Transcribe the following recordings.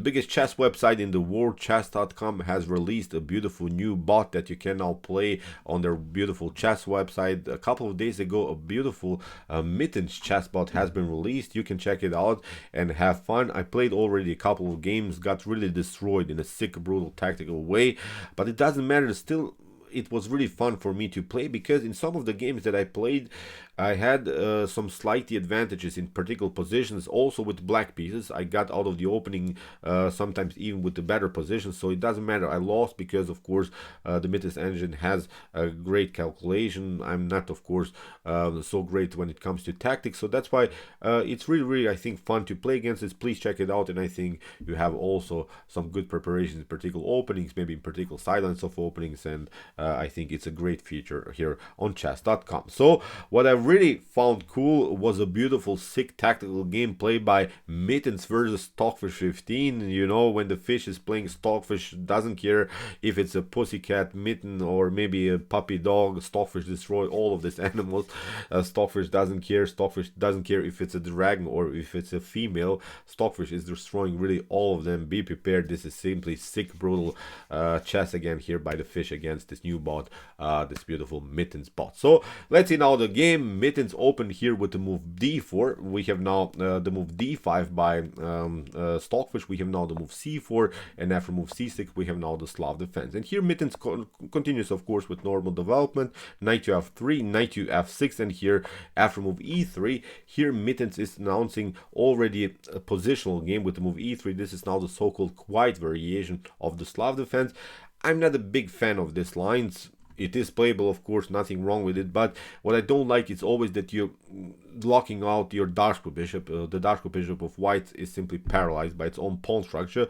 The biggest chess website in the world, chess.com, has released a beautiful new bot that you can now play on their beautiful chess website. A couple of days ago, a beautiful Mittens chess bot has been released. You can check it out and have fun. I played already a couple of games, got really destroyed in a sick, brutal, tactical way, but it doesn't matter. Still, it was really fun for me to play, because in some of the games that I played, I had some slight advantages in particular positions. Also with black pieces, I got out of the opening sometimes even with the better positions, so it doesn't matter. I lost because, of course, the Mittens engine has a great calculation. I'm not, of course, so great when it comes to tactics, so that's why it's really, I think, fun to play against this. Please check it out, and I think you have also some good preparations in particular openings, maybe in particular sidelines of openings, and I think it's a great feature here on chess.com. So what I really found cool was a beautiful, sick tactical game played by Mittens versus Stockfish 15. You know, when the fish is playing, Stockfish doesn't care if it's a pussycat, Mitten, or maybe a puppy dog. Stockfish destroy all of these animals. Stockfish doesn't care. Stockfish doesn't care if it's a dragon or if it's a female. Stockfish is destroying really all of them. Be prepared. This is simply sick, brutal chess again here by the fish against this new bot, this beautiful Mittens bot. So let's see now the game. Mittens opened here with the move d4. We have now the move d5 by Stockfish. We have now the move c4, and after move c6 we have now the Slav defense. And here Mittens continues, of course, with normal development. Knight to f3, knight to f6, and here after move e3, here Mittens is announcing already a positional game with the move e3. This is now the so-called quiet variation of the Slav defense. I'm not a big fan of these lines. It is playable, of course, nothing wrong with it, but what I don't like is always that you're locking out your Dark bishop. The Dark bishop of white is simply paralyzed by its own pawn structure.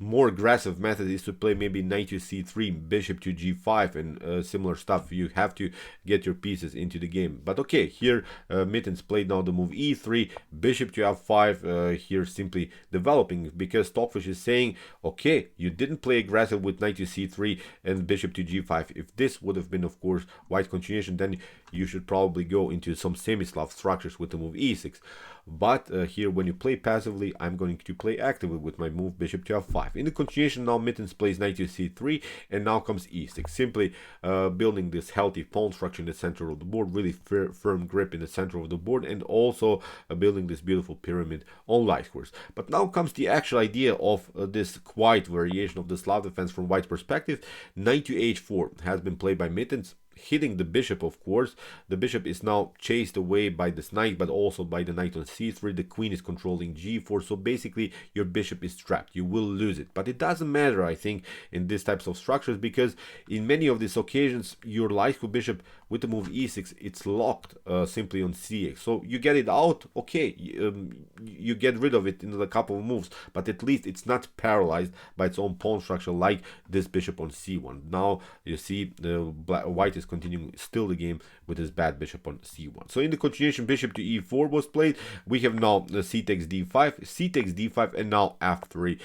More aggressive method is to play maybe knight to c3, bishop to g5, and similar stuff. You have to get your pieces into the game. But okay, here Mittens played now the move e3, bishop to f5, here simply developing, because Stockfish is saying, okay, you didn't play aggressive with knight to c3 and bishop to g5. If this would have been, of course, white continuation, then you should probably go into some semi-Slav structures with the move e6. But here, when you play passively, I'm going to play actively with my move bishop to f5. In the continuation, now Mittens plays knight to c3, and now comes e6, simply building this healthy pawn structure in the center of the board, really firm grip in the center of the board, and also building this beautiful pyramid on light course. But now comes the actual idea of this quiet variation of the Slav defense from white's perspective. Knight to h4 has been played by Mittens, hitting the bishop, of course. The bishop is now chased away by this knight, but also by the knight on c3. The queen is controlling g4, so basically your bishop is trapped. You will lose it, but it doesn't matter, I think, in these types of structures, because in many of these occasions your light bishop with the move e6, it's locked simply on c8. So you get it out, okay, you get rid of it in a couple of moves, but at least it's not paralyzed by its own pawn structure like this bishop on c1. Now you see the white is continuing still the game with his bad bishop on c1. So in the continuation, bishop to e4 was played. We have now the c takes d5, c takes d5, and now f3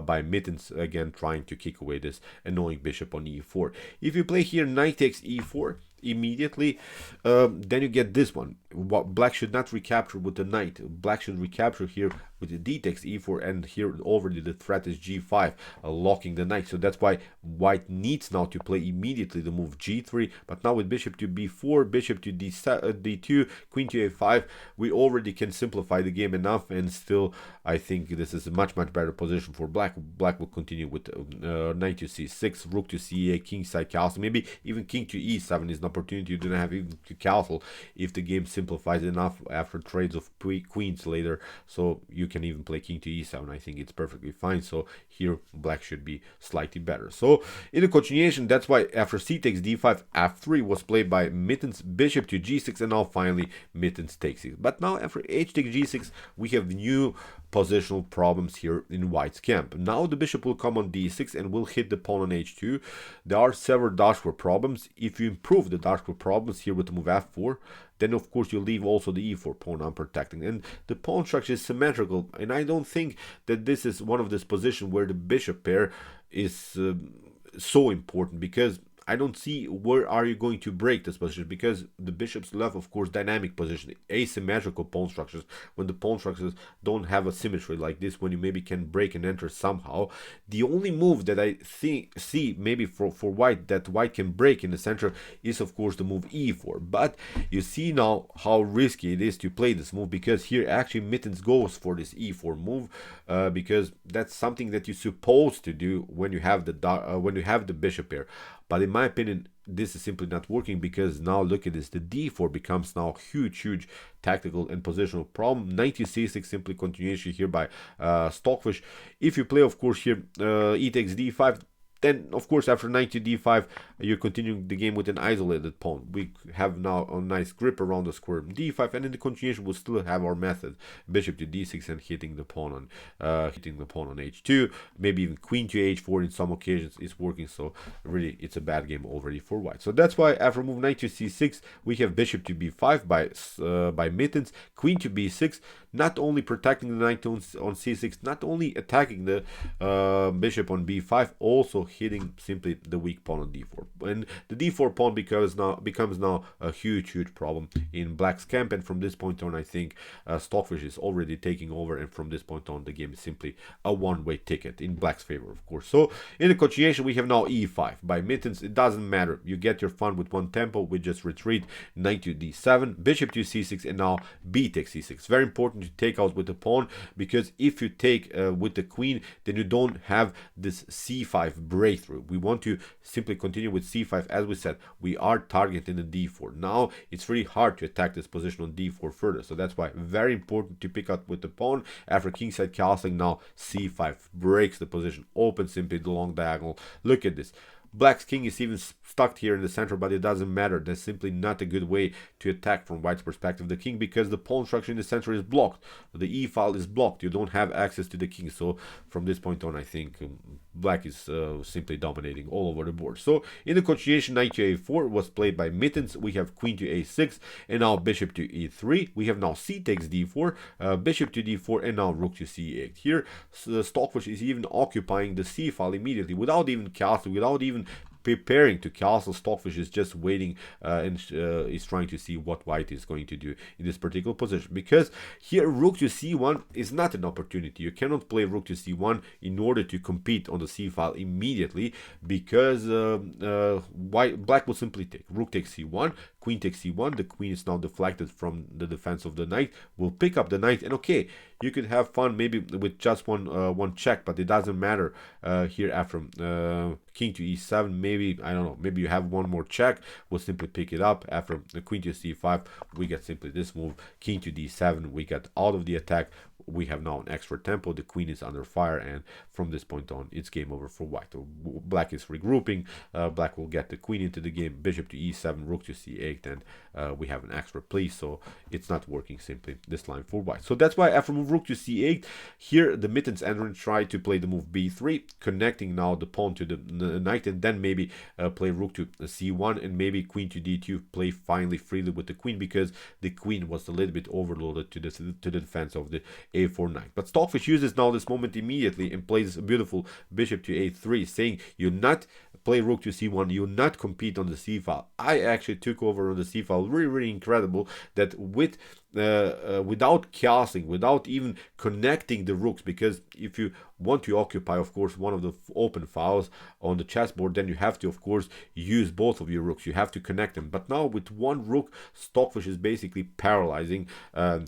by Mittens, again trying to kick away this annoying bishop on e4. If you play here knight takes e4 immediately, then you get this one. Black should not recapture with the knight. Black should recapture here with the d takes e4, and here already the threat is g5, locking the knight. So that's why white needs now to play immediately the move g3. But now with bishop to b4, bishop to d2, queen to a5, we already can simplify the game enough, and still I think this is a much better position for black. Black will continue with knight to c6, rook to c8, king side castle, maybe even king to e7 is an opportunity you don't have even to castle if the game simplifies enough after trades of queens later. So you can even play king to e7. I think it's perfectly fine. So here black should be slightly better. So in the continuation, that's why after c takes d5, f3 was played by Mittens, bishop to g6, and now finally Mittens takes it. But now after h takes g6, we have new positional problems here in white's camp. Now the bishop will come on d6 and will hit the pawn on h2. There are several dashboard problems. If you improve the dashboard problems here with the move f4, then of course you leave also the e4 pawn unprotected, and the pawn structure is symmetrical, and I don't think that this is one of this position where the bishop pair is so important, because I don't see where are you going to break this position, because the bishops left, of course, dynamic position, asymmetrical pawn structures, when the pawn structures don't have a symmetry like this, when you maybe can break and enter somehow. The only move that I see maybe for white that white can break in the center is, of course, the move e4. But you see now how risky it is to play this move, because here actually Mittens goes for this e4 move, because that's something that you're supposed to do when you have the bishop here. But in my opinion, this is simply not working, because now look at this, the d4 becomes now huge tactical and positional problem. Knight to c6, simply continuation here by Stockfish. If you play, of course, here e takes d5, then of course after knight to d5 you're continuing the game with an isolated pawn. We have now a nice grip around the square d5, and in the continuation we'll still have our method, bishop to d6 and hitting the pawn on h2, maybe even queen to h4 in some occasions is working. So really it's a bad game already for white. So that's why after move knight to c6 we have bishop to b5 by Mittens, queen to b6, not only protecting the knight on c6, not only attacking the bishop on b5, also hitting simply the weak pawn on d4. And the d4 pawn becomes now a huge problem in black's camp, and from this point on I think Stockfish is already taking over, and from this point on the game is simply a one-way ticket in black's favor, of course. So in the continuation we have now e5 by Mittens. It doesn't matter, you get your fun with one tempo, we just retreat, knight to d7, bishop to c6, and now b takes c6. Very important to take out with the pawn, because if you take with the queen, then you don't have this c5 breakthrough. We want to simply continue with c5. As we said, we are targeting the d4. Now it's really hard to attack this position on d4 further, so that's why very important to pick up with the pawn. After kingside castling, now c5 breaks the position, opens simply the long diagonal. Look at this, black's king is even stuck here in the center, but it doesn't matter. That's simply not a good way to attack from white's perspective the king, because the pawn structure in the center is blocked, the e file is blocked, you don't have access to the king. So from this point on I think black is simply dominating all over the board. So in the continuation, knight to a4 was played by Mittens. We have queen to a6, and now bishop to e3. We have now c takes d4, bishop to d4, and now rook to c8. Here Stockfish is even occupying the c file immediately without even castling, without even preparing to castle. Stockfish is just waiting and is trying to see what white is going to do in this particular position, because here rook to c1 is not an opportunity. You cannot play rook to c1 in order to compete on the c file immediately, because black will simply take rook takes c1, queen takes c1. The queen is now deflected from the defense of the knight, will pick up the knight, and okay, you could have fun maybe with just one check, but it doesn't matter here. After king to e7, maybe I don't know, maybe you have one more check, we'll simply pick it up. After the queen to c5 we get simply this move, king to d7, we get out of the attack. We have now an extra tempo, the queen is under fire, and from this point on it's game over for white. Black is regrouping, black will get the queen into the game, bishop to e7, rook to c8, and we have an extra play, so it's not working simply this line for white. So that's why after move rook to c8, here the Mittens entrant tried to play the move b3, connecting now the pawn to the knight, and then maybe play rook to c1, and maybe queen to d2, play finally freely with the queen, because the queen was a little bit overloaded to the defense of the a4 knight. But Stockfish uses now this moment immediately and plays a beautiful bishop to a3, saying you not play rook to c1, you not compete on the c file. I actually took over on the c file. Really incredible that with without castling, without even connecting the rooks, because if you want to occupy, of course, one of the open files on the chessboard, then you have to, of course, use both of your rooks. You have to connect them. But now with one rook, Stockfish is basically paralyzing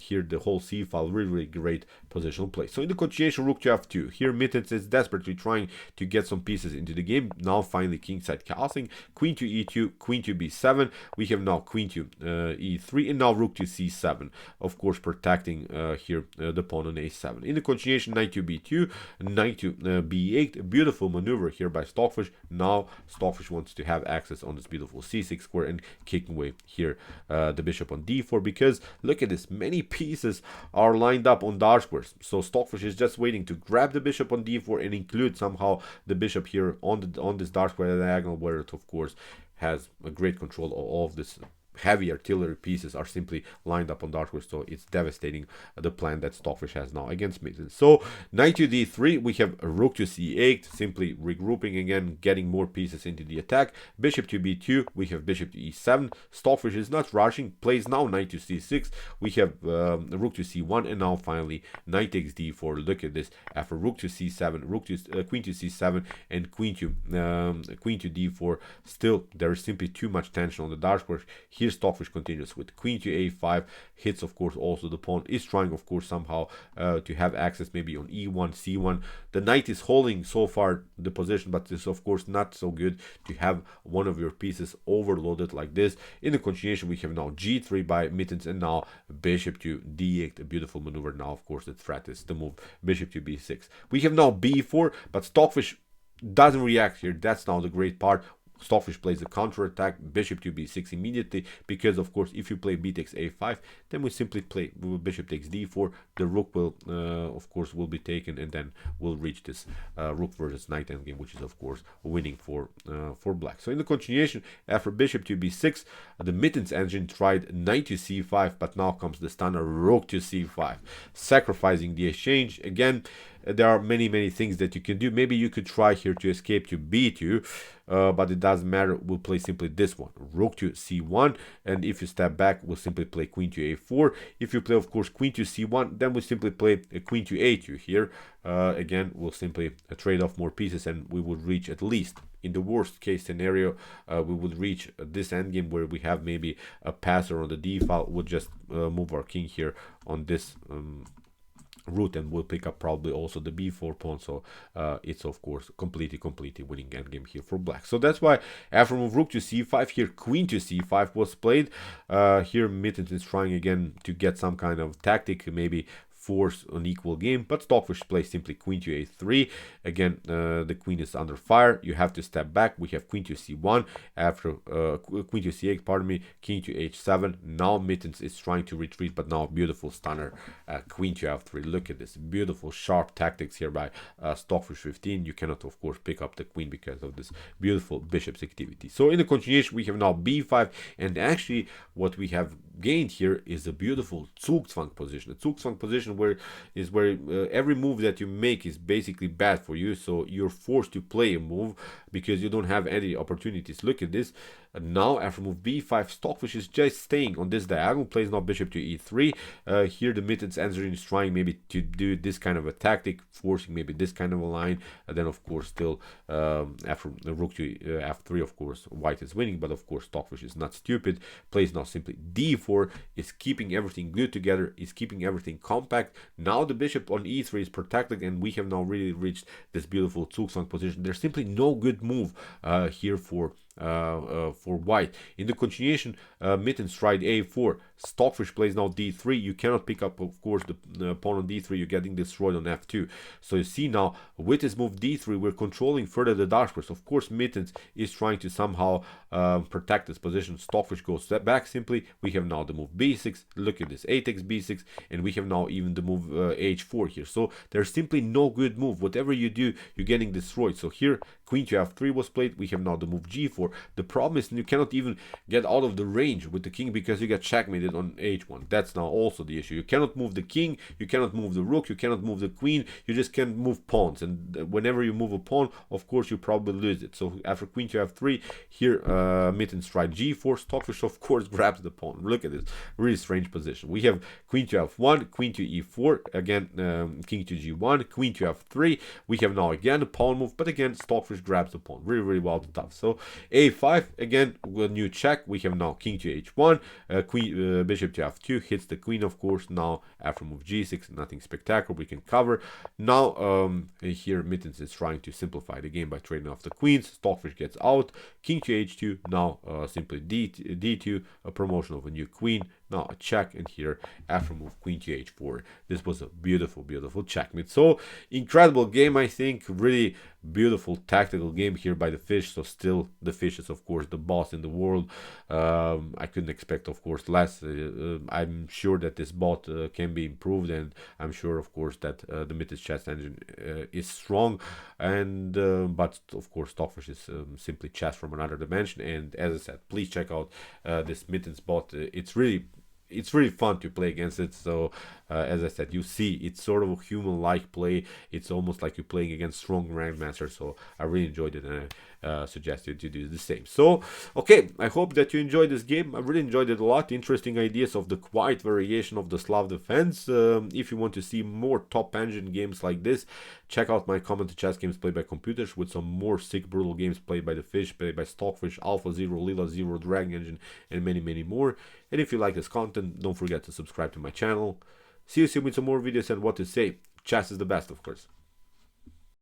here the whole c file. Really great positional play. So in the continuation, rook to f2. Here Mittens is desperately trying to get some pieces into the game. Now finally kingside castling, queen to e2, queen to b7. We have now queen to e3, and now rook to c7. Of course, protecting here the pawn on a7. In the continuation, knight to b2, knight to b8. A beautiful maneuver here by Stockfish. Now Stockfish wants to have access on this beautiful c6 square and kicking away here the bishop on d4, because look at this, many pieces are lined up on dark squares. So Stockfish is just waiting to grab the bishop on d4 and include somehow the bishop here on this dark square diagonal, where it of course has a great control of all of this heavy artillery pieces are simply lined up on dark horse, so it's devastating the plan that Stockfish has now against Mitten. So knight to d3, we have rook to c8, simply regrouping again, getting more pieces into the attack. Bishop to b2, we have bishop to e7. Stockfish is not rushing, plays now knight to c6, we have rook to c1, and now finally knight takes d4. Look at this, after rook to c7, rook to queen to c7, and queen to d4. Still, there is simply too much tension on the dark horse. Here Stockfish continues with queen to a5, hits of course also the pawn, is trying of course somehow to have access maybe on e1, c1. The knight is holding so far the position, but it's of course not so good to have one of your pieces overloaded like this. In the continuation we have now g3 by Mittens, and now bishop to d8, a beautiful maneuver. Now of course the threat is the move bishop to b6. We have now b4, but Stockfish doesn't react here. That's now the great part. Stockfish plays a counter attack, bishop to b6 immediately, because of course if you play b takes a5, then we simply play bishop takes d4. The rook will of course will be taken, and then we'll reach this rook versus knight endgame, which is of course winning for black. So in the continuation, after bishop to b6, the Mittens engine tried knight to c5, but now comes the stunner rook to c5, sacrificing the exchange. Again, there are many things that you can do. Maybe you could try here to escape to b2, but it doesn't matter. We'll play simply this one, rook to c1, and if you step back, we'll simply play queen to a4. If you play of course queen to c1, then we'll simply play a queen to a2 here. Again, we'll simply trade off more pieces, and we would reach, at least in the worst case scenario, we would reach this endgame where we have maybe a passer on the d file. We'll just move our king here on this route, and we'll pick up probably also the b4 pawn. So it's of course completely winning endgame here for black. So that's why after move rook to c5, here queen to c5 was played. Here Mittens is trying again to get some kind of tactic, maybe force an equal game, but Stockfish plays simply queen to a3. Again, the queen is under fire. You have to step back. We have queen to c1, after queen to c8, pardon me, king to h7. Now Mittens is trying to retreat, but now beautiful stunner, queen to f3. Look at this beautiful sharp tactics here by Stockfish 15. You cannot of course pick up the queen because of this beautiful bishop's activity. So in the continuation we have now b5, and actually what we have gained here is a beautiful Zugzwang position. A Zugzwang position where every move that you make is basically bad for you, so you're forced to play a move because you don't have any opportunities. Look at this. Now after move b5, Stockfish is just staying on this diagonal, plays now bishop to e3. Here the Mittens answering is trying maybe to do this kind of a tactic, forcing maybe this kind of a line, and then of course still after the rook to f3, of course white is winning, but of course Stockfish is not stupid, plays now simply d4, is keeping everything glued together, is keeping everything compact. Now the bishop on e3 is protected, and we have now really reached this beautiful Zugzwang position. There's simply no good move here for white. In the continuation, Mittens tried a4. Stockfish plays now d3. You cannot pick up, of course, the pawn on d3. You're getting destroyed on f2. So you see now, with his move d3, we're controlling further the dark horse. Of course, Mittens is trying to somehow protect this position. Stockfish goes back simply. We have now the move b6. Look at this, a takes b6, and we have now even the move h4 here. So there's simply no good move. Whatever you do, you're getting destroyed. So here, queen to f3 was played. We have now the move g4. The problem is you cannot even get out of the range with the king because you get checkmated on h1. That's now also the issue. You cannot move the king, you cannot move the rook, you cannot move the queen, you just can't move pawns, and whenever you move a pawn, of course you probably lose it. So after queen to f3, here Mittens tried g4. Stockfish of course grabs the pawn. Look at this, really strange position. We have queen to f1, queen to e4, again king to g1, queen to f3. We have now again a pawn move, but again Stockfish grabs the pawn. Really well tough. So a5, again a new check. We have now king to h1, bishop to f2 hits the queen, of course. Now after move g6, nothing spectacular, we can cover. Now here Mittens is trying to simplify the game by trading off the queens. Stockfish gets out, king to h2. Now simply d2, a promotion of a new queen, now a check, and here after move queen to h4. This was a beautiful checkmate. So incredible game, I think. Really beautiful tactical game here by the fish. So still the fish is of course the boss in the world. I couldn't expect of course less. I'm sure that this bot can be improved, and I'm sure of course that the Mittens chess engine is strong, and but of course Stockfish is simply chess from another dimension. And as I said, please check out this Mittens bot. It's really fun to play against it. So as I said, you see it's sort of a human-like play. It's almost like you're playing against strong grandmasters. So I really enjoyed it, and I suggest you to do the same. So okay, I hope that you enjoyed this game. I really enjoyed it a lot. Interesting ideas of the quiet variation of the Slav Defense. If you want to see more top engine games like this, check out my comment chess games played by computers, with some more sick brutal games played by the fish, played by Stockfish, Alpha Zero, Lila Zero, Dragon Engine, and many more. And if you like this content, don't forget to subscribe to my channel. See you soon with some more videos, and what to say, chess is the best, of course.